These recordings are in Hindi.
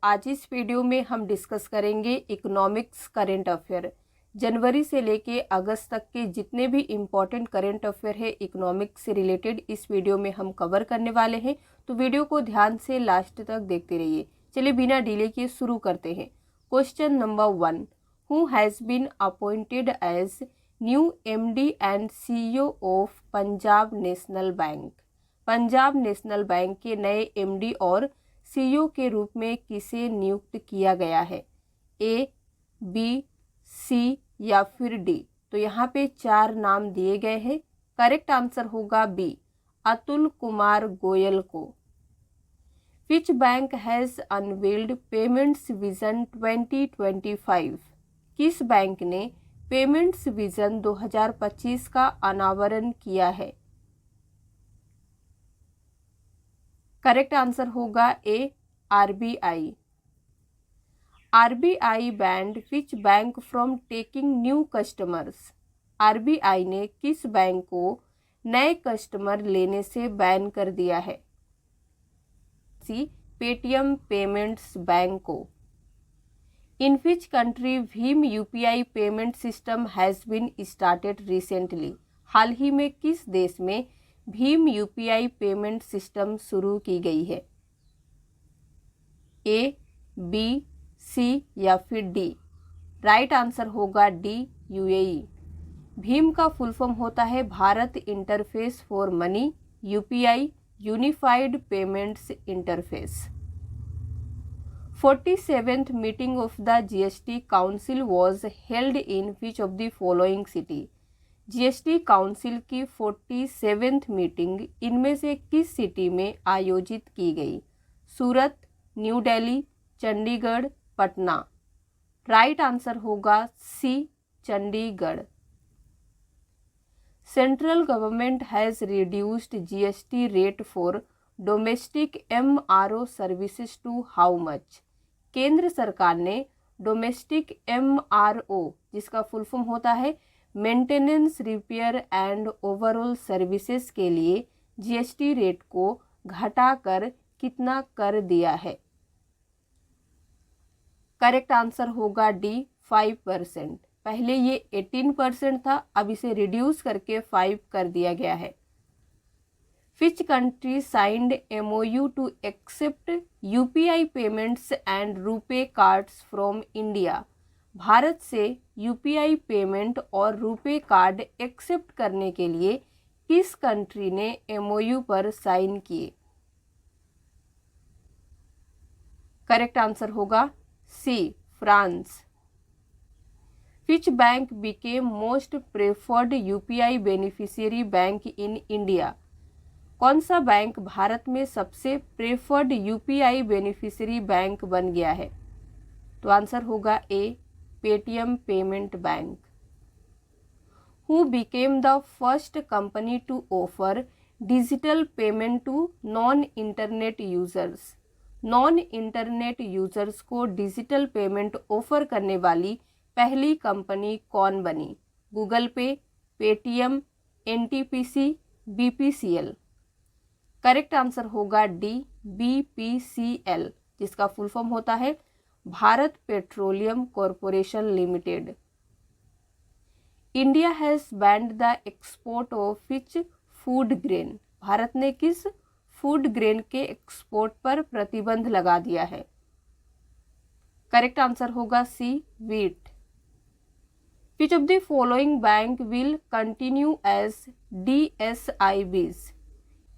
आज इस वीडियो में हम डिस्कस करेंगे इकोनॉमिक्स करंट अफेयर। जनवरी से लेके अगस्त तक के जितने भी इम्पोर्टेंट करंट अफेयर है इकोनॉमिक्स से रिलेटेड इस वीडियो में हम कवर करने वाले हैं, तो वीडियो को ध्यान से लास्ट तक देखते रहिए। चलिए बिना डिले किए शुरू करते हैं। Question number 1, who has been appointed as new MD and CEO of Punjab national bank. Punjab national bank के नए एमडी और सीईओ के रूप में किसे नियुक्त किया गया है? ए, बी, सी या फिर डी। तो यहाँ पे 4 नाम दिए गए हैं। करेक्ट आंसर होगा बी, अतुल कुमार गोयल को। विच bank has unveiled payments vision 2025। किस बैंक ने पेमेंट्स विजन 2025 का अनावरण किया है? करेक्ट आंसर होगा A, RBI. RBI banned which bank from taking new customers. RBI ने किस बैंक को नए कस्टमर लेने से बैन कर दिया है? सी, पेटीएम पेमेंट्स बैंक को। इन विच कंट्री भीम UPI payment system has been started recently. हाल ही में किस देश में भीम यूपीआई पेमेंट सिस्टम शुरू की गई है? ए, बी, सी या फिर डी। राइट आंसर होगा डी, यूएई। भीम का फुल फॉर्म होता है Bharat interface for money, UPI unified payments interface. 47th meeting of the GST council was held in which of the following city. GST council की 47th मीटिंग इनमें से किस सिटी में आयोजित की गई? Surat, New Delhi, Chandigarh, Patna. Right answer होगा C, Chandigarh. Central government has reduced GST rate for domestic MRO services to how much. केंद्र सरकार ने डोमेस्टिक एमआरओ, जिसका फुल फॉर्म होता है maintenance, repair and overall services के लिए जीएसटी रेट को घटाकर कितना कर दिया है? करेक्ट आंसर होगा डी, 5%। पहले ये 18% था, अब इसे रिड्यूस करके 5 कर दिया गया है। Which country signed MOU to accept UPI payments and RuPay cards from India. भारत से यूपीआई पेमेंट और रुपे कार्ड एक्सेप्ट करने के लिए किस कंट्री ने एमओयू पर साइन किए? करेक्ट आंसर होगा C, France. Which bank became most preferred UPI beneficiary bank in India. कौन सा बैंक भारत में सबसे प्रेफर्ड यूपीआई बेनिफिशियरी बैंक बन गया है? तो आंसर होगा A, Paytm payment bank. Who became the first company to offer digital payment to non internet users. Non internet users को डिजिटल पेमेंट ऑफर करने वाली पहली कंपनी कौन बनी? Google Pay, Paytm, NTPC, BPCL. Correct answer होगा डी, बीपीसीएल, जिसका फुल फॉर्म होता है Bharat petroleum corporation limited. India has banned the export of which food grain. Bharat ने किस फूड ग्रेन के एक्सपोर्ट पर प्रतिबंध लगा दिया है? करेक्ट आंसर होगा C, wheat. Which of the following bank will continue as DSIBs.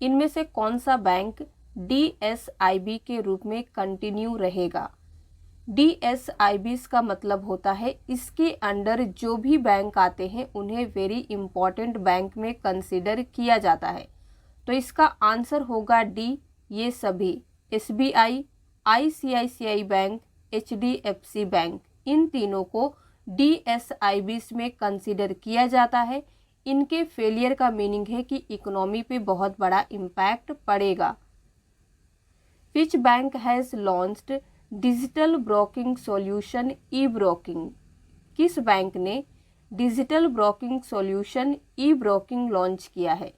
इनमें से कौन सा बैंक डीएसआईबी के रूप में कंटिन्यू रहेगा? डीएसआईबीज का मतलब होता है इसके अंडर जो भी बैंक आते हैं उन्हें वेरी इंपॉर्टेंट बैंक में कंसिडर किया जाता है। तो इसका आंसर होगा डी, ये सभी। SBI, ICICI bank, HDFC bank, इन तीनों को डीएसआईबीज में कंसिडर किया जाता है। इनके फेलियर का मीनिंग है कि इकोनॉमी पे बहुत बड़ा इम्पैक्ट पड़ेगा। Which bank has launched digital broking solution e broking. किस बैंक ने digital broking solution e broking launch किया है?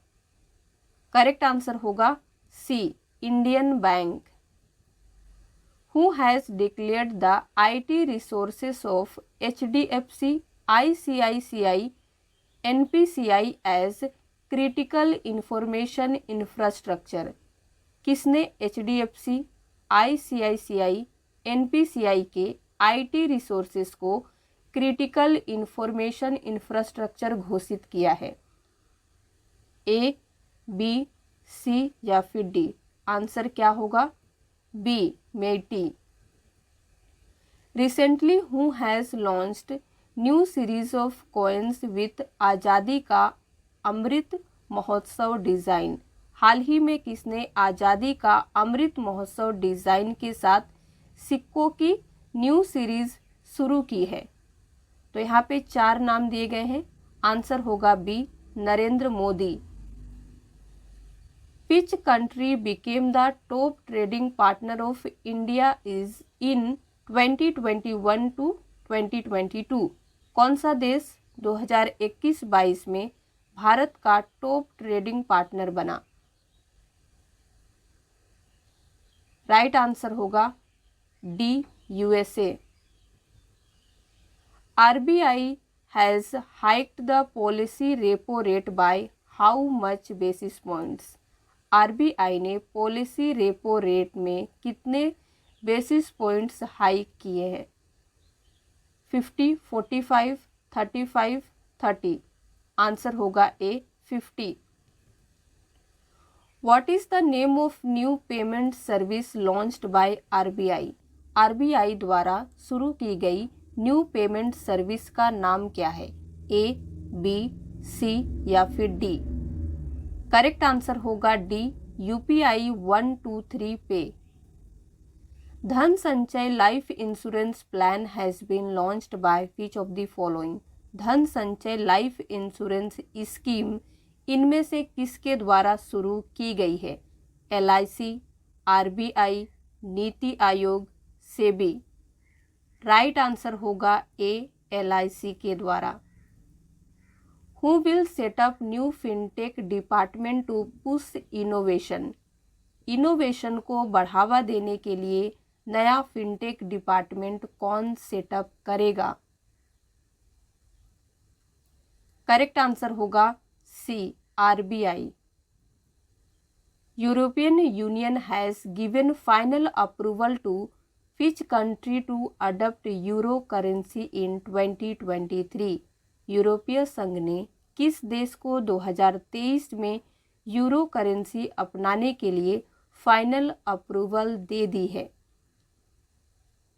करेक्ट आंसर होगा C, Indian bank. Who has declared the IT resources of HDFC, ICICI, NPCI as critical information infrastructure? किसने HDFC, ICICI, NPCI के IT रिसोर्सेज को क्रिटिकल इंफॉर्मेशन इंफ्रास्ट्रक्चर घोषित किया है? A, B, C या फिर D? आंसर क्या होगा? B, मेटी। Recently, who has launched new series of coins with आज़ादी का अमृत महोत्सव डिज़ाइन? हाल ही में किसने आज़ादी का अमृत महोत्सव डिज़ाइन के साथ सिक्कों की न्यू सीरीज शुरू की है? तो यहाँ पे 4 नाम दिए गए हैं। आंसर होगा B, Narendra Modi. Which country became the top trading partner of India is in 2021 to 2022? कौन सा देश 2021-22 में भारत का टॉप ट्रेडिंग पार्टनर बना? राइट आंसर होगा D, USA। RBI has hiked the policy repo rate by how much basis points? RBI ने पॉलिसी रेपो रेट में कितने बेसिस पॉइंट्स हाइक किए हैं? 50, 45, 35, 30? आंसर होगा ए, 50। What is the name of new payment service launched by RBI? RBI द्वारा शुरू की गई न्यू पेमेंट सर्विस का नाम क्या है? A, B, C या फिर D? करेक्ट आंसर होगा डी, UPI 123 पे। Dhan Sanchay life insurance plan has been launched by which of the following? Dhan Sanchay life insurance scheme इनमें से किसके द्वारा शुरू की गई है? LIC, RBI, NITI Aayog, SEBI? Right answer होगा ए, LIC के द्वारा। Who will set up new fintech department to push innovation? इनोवेशन को बढ़ावा देने के लिए नया फिनटेक डिपार्टमेंट कौन सेटअप करेगा? करेक्ट आंसर होगा C, RBI। European union has given final approval to which country to adopt euro currency in 2023? यूरोपीय संघ ने किस देश को 2023 में यूरो करेंसी अपनाने के लिए फाइनल अप्रूवल दे दी है?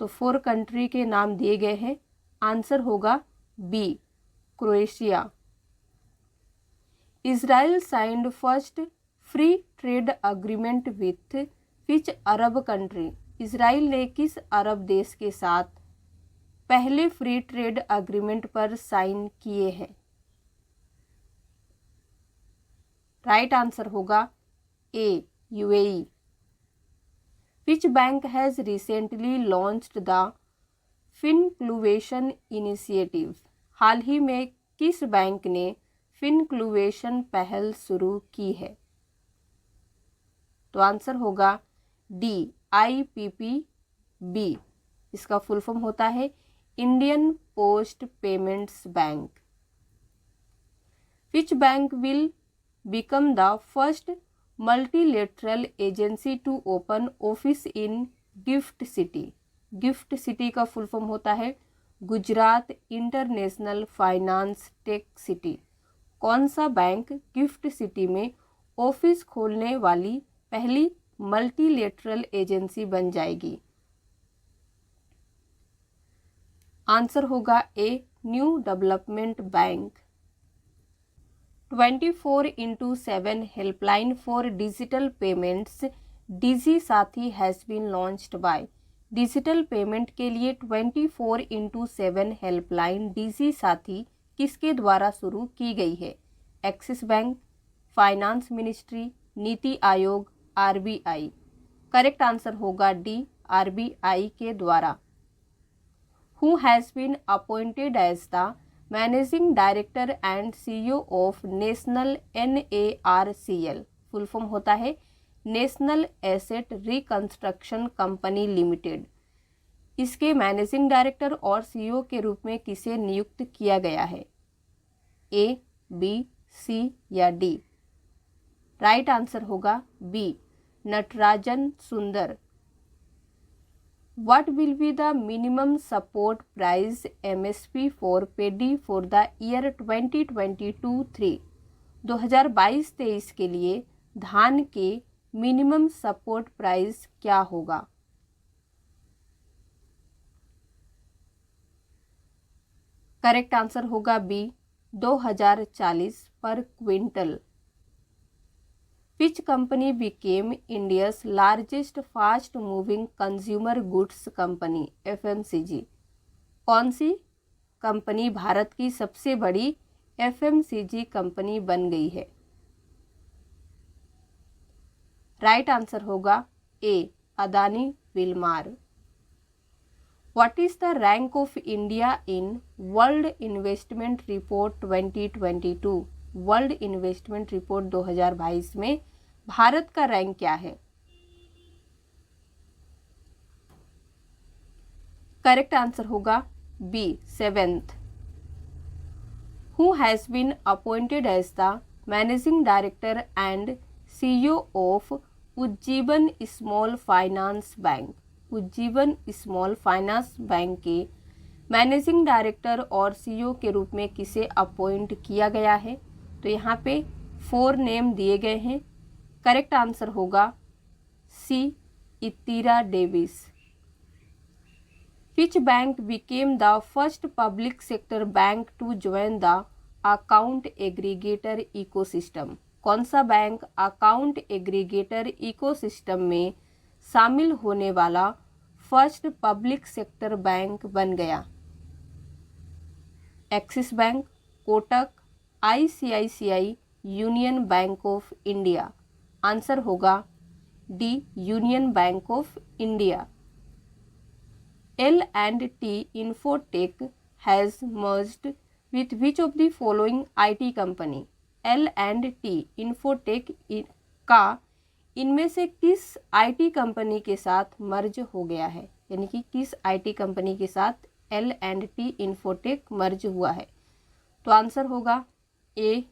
तो 4 कंट्री के नाम दिए गए हैं। आंसर होगा B, Croatia. Israel signed first free trade agreement with which Arab country? Israel ने किस अरब देश के साथ पहले फ्री ट्रेड अग्रीमेंट पर साइन किए हैं? राइट आंसर होगा A, UAE। Which bank has recently launched the Fincluvation initiative? हाल ही में किस बैंक ने फिनक्लुवेशन पहल शुरू की है? तो आंसर होगा डी, IPPB। इसका फुल फॉर्म होता है Indian post payments bank. Which bank will become the first multilateral agency to open office in GIFT city? GIFT city का फुल फॉर्म होता है Gujarat international finance tech city. कौन सा बैंक गिफ्ट सिटी में ऑफिस खोलने वाली पहली मल्टीलेटरल एजेंसी बन जाएगी? आंसर होगा A, new development bank. 24/7 helpline for digital payments Digi Saathi has been launched bye? Digital payment के लिए 24/7 हेल्पलाइन डिजी साथी किसके द्वारा शुरू की गई है? Axis bank, finance ministry, NITI Aayog, RBI? Correct answer होगा डी, RBI के द्वारा। Who has been appointed as the Managing Director and CEO of National NARCL? Full form होता है national asset reconstruction company limited. इसके मैनेजिंग डायरेक्टर और सीईओ के रूप में किसे नियुक्त किया गया है? ए, बी, सी या डी? राइट आंसर होगा बी, नटराजन सुंदर। What will be the minimum support price MSP for paddy for the year 2022-3? 2022-23 के लिए धान के मिनिमम सपोर्ट प्राइस क्या होगा? करेक्ट आंसर होगा बी, 2040 पर quintal. Which company became India's largest fast moving consumer goods company FMCG? कौन सी कंपनी भारत की सबसे बड़ी FMCG कंपनी बन गई है? राइट आंसर होगा A, Adani Wilmar. What is the rank of India in World Investment Report 2022? World investment report 2022 में भारत का रैंक क्या है? करेक्ट आंसर होगा B, 7th। Who has been appointed as the managing director and CEO of Ujjivan small finance bank? Ujjivan small finance bank के मैनेजिंग डायरेक्टर और सीईओ के रूप में किसे अपॉइंट किया गया है? तो यहाँ पे 4 नेम दिए गए हैं। करेक्ट आंसर होगा C, Itira Davis. Which bank became the first public sector bank to join the account aggregator ecosystem? कौन सा बैंक अकाउंट एग्रीगेटर इकोसिस्टम में शामिल होने वाला फर्स्ट पब्लिक सेक्टर बैंक बन गया? Axis bank, Kotak, ICICI, union bank of India? Answer होगा D, union bank of India. L&T Infotech has merged with which of the following IT company? L&T Infotech का इनमें से किस IT कंपनी के साथ मर्ज हो गया है? यानी कि किस IT कंपनी के साथ L&T Infotech मर्ज हुआ है? तो आंसर होगा ए,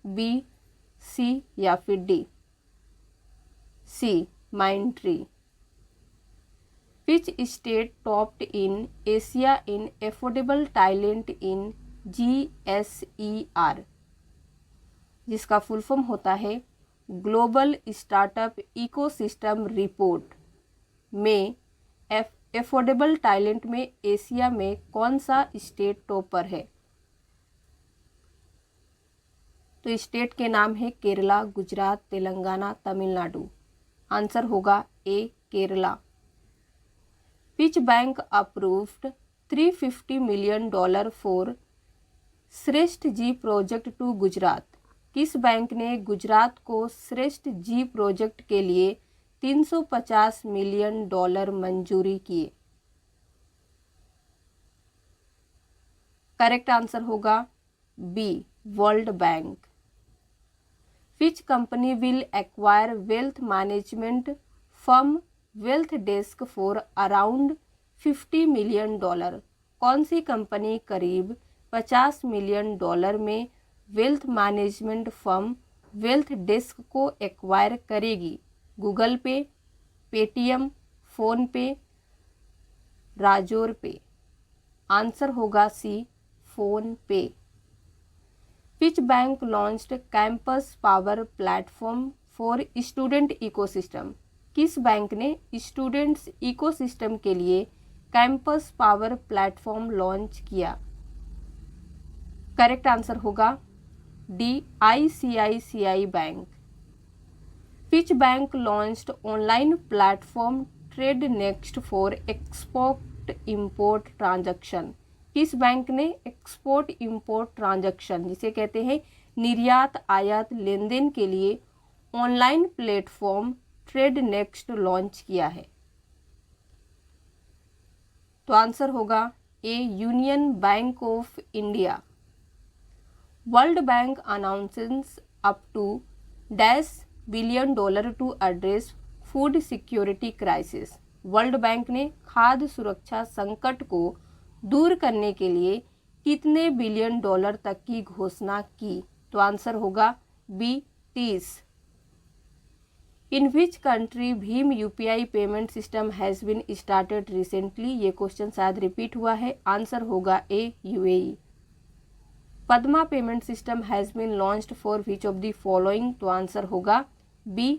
बी, सी या फिर D? C, Mindtree. Which state topped in Asia in affordable talent in GSER? जिसका फुल फॉर्म होता है ग्लोबल स्टार्टअप इकोसिस्टम रिपोर्ट में एफोर्डेबल टैलेंट में एशिया में कौन सा स्टेट टॉपर है? तो स्टेट के नाम है केरला, गुजरात, तेलंगाना, तमिलनाडु। आंसर होगा A, Kerala. Which bank approved $350 million for Shreshtha G project to Gujarat? किस बैंक ने गुजरात को श्रेष्ठ जी प्रोजेक्ट के लिए $350 million मंजूरी किए? करेक्ट आंसर होगा B, world bank. Which company will acquire wealth management firm Wealth Desk for around $50 million? कौन सी कंपनी करीब $50 million में wealth management firm wealth desk को एक्वायर करेगी? गूगल पे, पेटीएम, फोन पे, राजोर पे? आंसर होगा सी, फोन पे। Which bank launched campus power platform for student ecosystem? किस बैंक ने स्टूडेंट्स इकोसिस्टम के लिए कैंपस पावर प्लेटफॉर्म लॉन्च किया? करेक्ट आंसर होगा D, ICICI bank. Which bank launched online platform trade next for export import transaction? किस बैंक ने एक्सपोर्ट इंपोर्ट ट्रांजैक्शन, जिसे कहते हैं निर्यात आयात लेन देन के लिए online platform trade next launch किया है? तो आंसर होगा A, union bank of India. World bank announces up to $1 billion to address food security crisis? World bank ने खाद्य सुरक्षा संकट को दूर करने के लिए कितने बिलियन डॉलर तक की घोषणा की? तो आंसर होगा बी 30। इन विच कंट्री भीम UPI payment system has been started recently? ये क्वेश्चन शायद रिपीट हुआ है। आंसर होगा A UAE. Padma payment system has been launched for which of the following? तो आंसर होगा B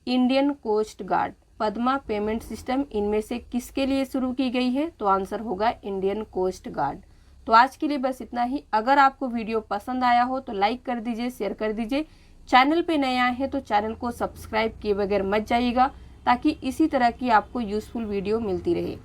Indian coast guard. Padma payment system इनमें से किसके लिए शुरू की गई है? तो आंसर होगा इंडियन कोस्ट गार्ड। तो आज के लिए बस इतना ही। अगर आपको वीडियो पसंद आया हो तो लाइक कर दीजिए, शेयर कर दीजिए। चैनल पे नए आए हैं तो चैनल को सब्सक्राइब किए बगैर मत जाइएगा, ताकि इसी तरह की आपको यूजफुल वीडियो मिलती रहे।